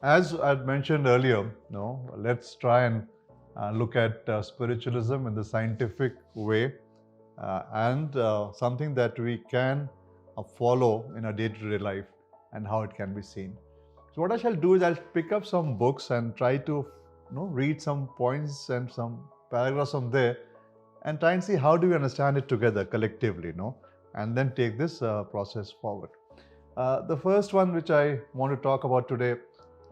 As I mentioned earlier, let's try and look at spiritualism in the scientific way and something that we can follow in our day-to-day life and how it can be seen. So what I shall do is I'll pick up some books and try to read some points and some paragraphs from there and try and see how do we understand it together collectively, and then take this process forward. The first one which I want to talk about today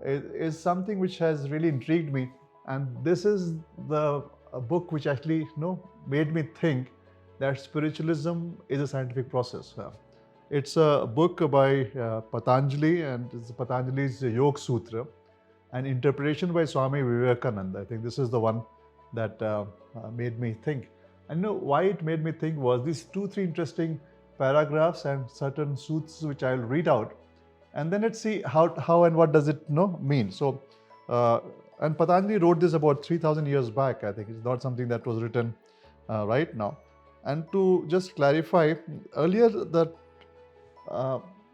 is something which has really intrigued me, and this is the a book which actually made me think that spiritualism is a scientific process. It's a book by Patanjali, and it's Patanjali's Yoga Sutra, an interpretation by Swami Vivekananda. I think this is the one that made me think. And why it made me think was these 2-3 interesting paragraphs and certain sutras which I'll read out, and then let's see how and what does it mean. So, and Patanjali wrote this about 3,000 years back. I think it's not something that was written right now. And to just clarify, earlier the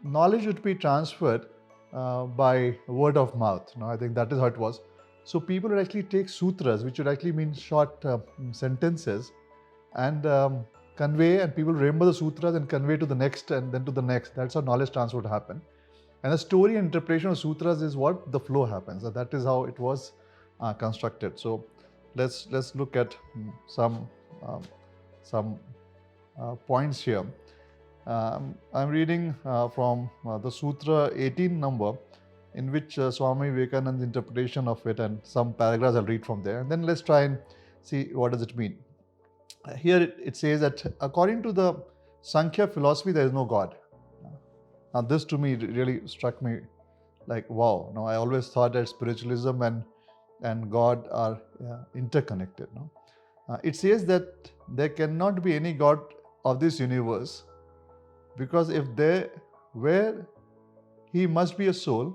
knowledge would be transferred by word of mouth. I think that is how it was. So people would actually take sutras, which would actually mean short sentences, and convey, and people remember the sutras and convey to the next and then to the next. That's how knowledge transfer would happen. And the story and interpretation of sutras is what the flow happens. So that is how it was constructed. So let's look at some points here. I'm reading from the Sutra 18 number, in which Swami Vivekananda's interpretation of it, and some paragraphs I'll read from there. And then let's try and see what does it mean. Here it says that according to the Sankhya philosophy, there is no God. Now this to me really struck me like, wow. I always thought that spiritualism and God are interconnected. It says that there cannot be any God of this universe, because if there were, he must be a soul,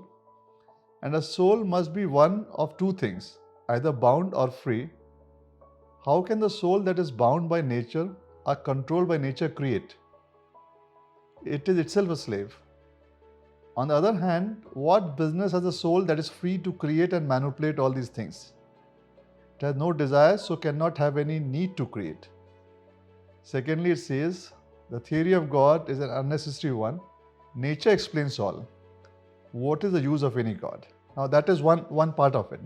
and a soul must be one of two things, either bound or free. How can the soul that is bound by nature or controlled by nature create? It is itself a slave. On the other hand, what business has a soul that is free to create and manipulate all these things? It has no desire, so cannot have any need to create. Secondly, it says, the theory of God is an unnecessary one. Nature explains all. What is the use of any God? Now that is one part of it.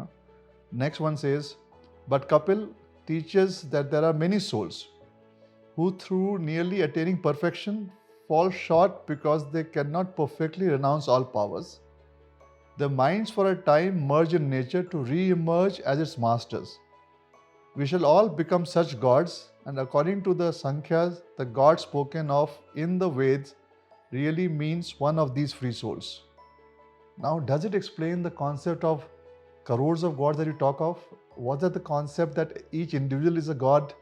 Next one says, but Kapil teaches that there are many souls who through nearly attaining perfection fall short because they cannot perfectly renounce all powers. Their minds for a time merge in nature to re-emerge as its masters. We shall all become such gods, and according to the Sankhya's, the God spoken of in the Veds really means one of these free souls. Now, does it explain the concept of crores of gods that you talk of? Was that the concept that each individual is a god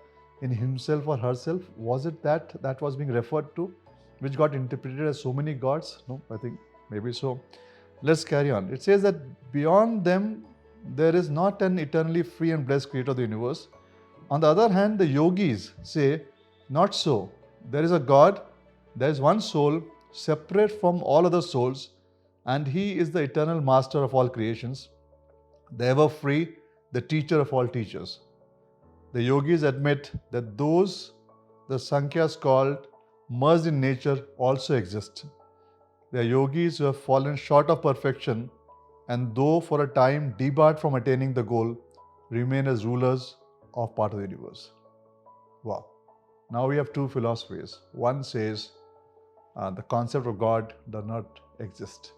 in himself or herself? Was it that was being referred to, which got interpreted as so many gods? No, I think maybe so. Let's carry on. It says that beyond them, there is not an eternally free and blessed creator of the universe. On the other hand, the yogis say, not so. There is a God, there is one soul, separate from all other souls, and he is the eternal master of all creations, the ever free, the teacher of all teachers. The yogis admit that those the Sankhyas called merged in nature also exist. They are yogis who have fallen short of perfection, and though for a time debarred from attaining the goal, remain as rulers of part of the universe. Wow. Now we have two philosophies. One says the concept of God does not exist,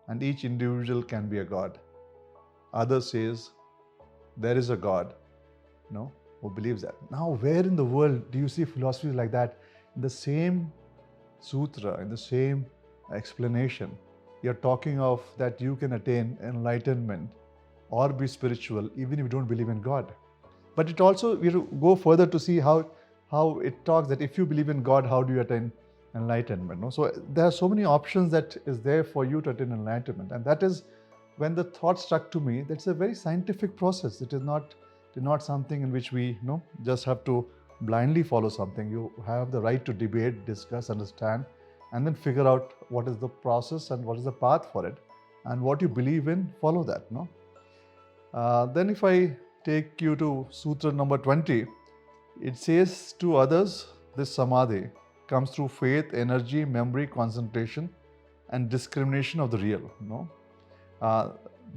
and each individual can be a God. Other says there is a God, who believes that. Now, where in the world do you see philosophies like that? In the same sutra, in the same explanation, you're talking of that you can attain enlightenment or be spiritual even if you don't believe in God. But it also, we go further to see how it talks that if you believe in God, how do you attain enlightenment? So there are so many options that is there for you to attain enlightenment, and that is when the thought struck to me. That's a very scientific process. It is not something in which we just have to blindly follow something. You have the right to debate, discuss, understand, and then figure out what is the process and what is the path for it. and what you believe in, follow that. No. Then if I take you to Sutra number 20, it says to others, this samadhi comes through faith, energy, memory, concentration, and discrimination of the real. No?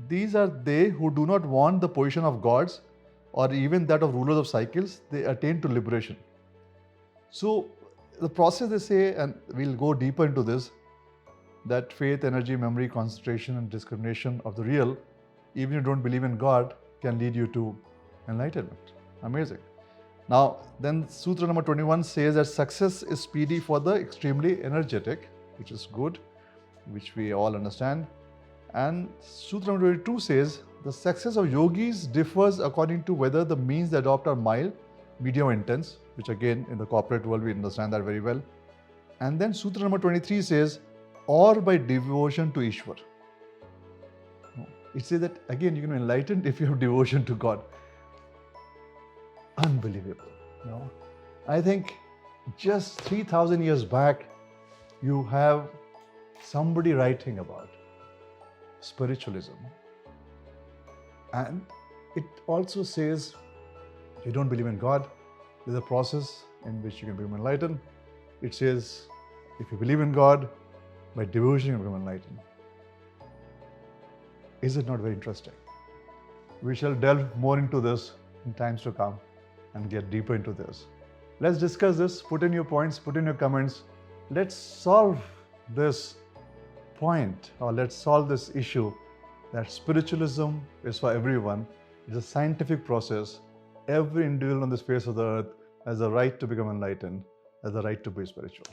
These are they who do not want the position of gods or even that of rulers of cycles. They attain to liberation. So the process, they say, and we'll go deeper into this, that faith, energy, memory, concentration, and discrimination of the real, even if you don't believe in God, can lead you to enlightenment. Amazing. Now, then Sutra number 21 says that success is speedy for the extremely energetic, which is good, which we all understand. And Sutra number 22 says the success of yogis differs according to whether the means they adopt are mild, medium, or intense, which again in the corporate world we understand that very well. And then Sutra number 23 says, or by devotion to Ishwar. It says that again you can be enlightened if you have devotion to God. Unbelievable. I think just 3,000 years back, you have somebody writing about spiritualism. And it also says, you don't believe in God, there's a process in which you can become enlightened. It says, if you believe in God, by devotion you can become enlightened. Is it not very interesting? We shall delve more into this in times to come and get deeper into this. Let's discuss this, put in your points, put in your comments. Let's solve this point, or let's solve this issue that spiritualism is for everyone. It's a scientific process. Every individual on this face of the earth has the right to become enlightened, has the right to be spiritual.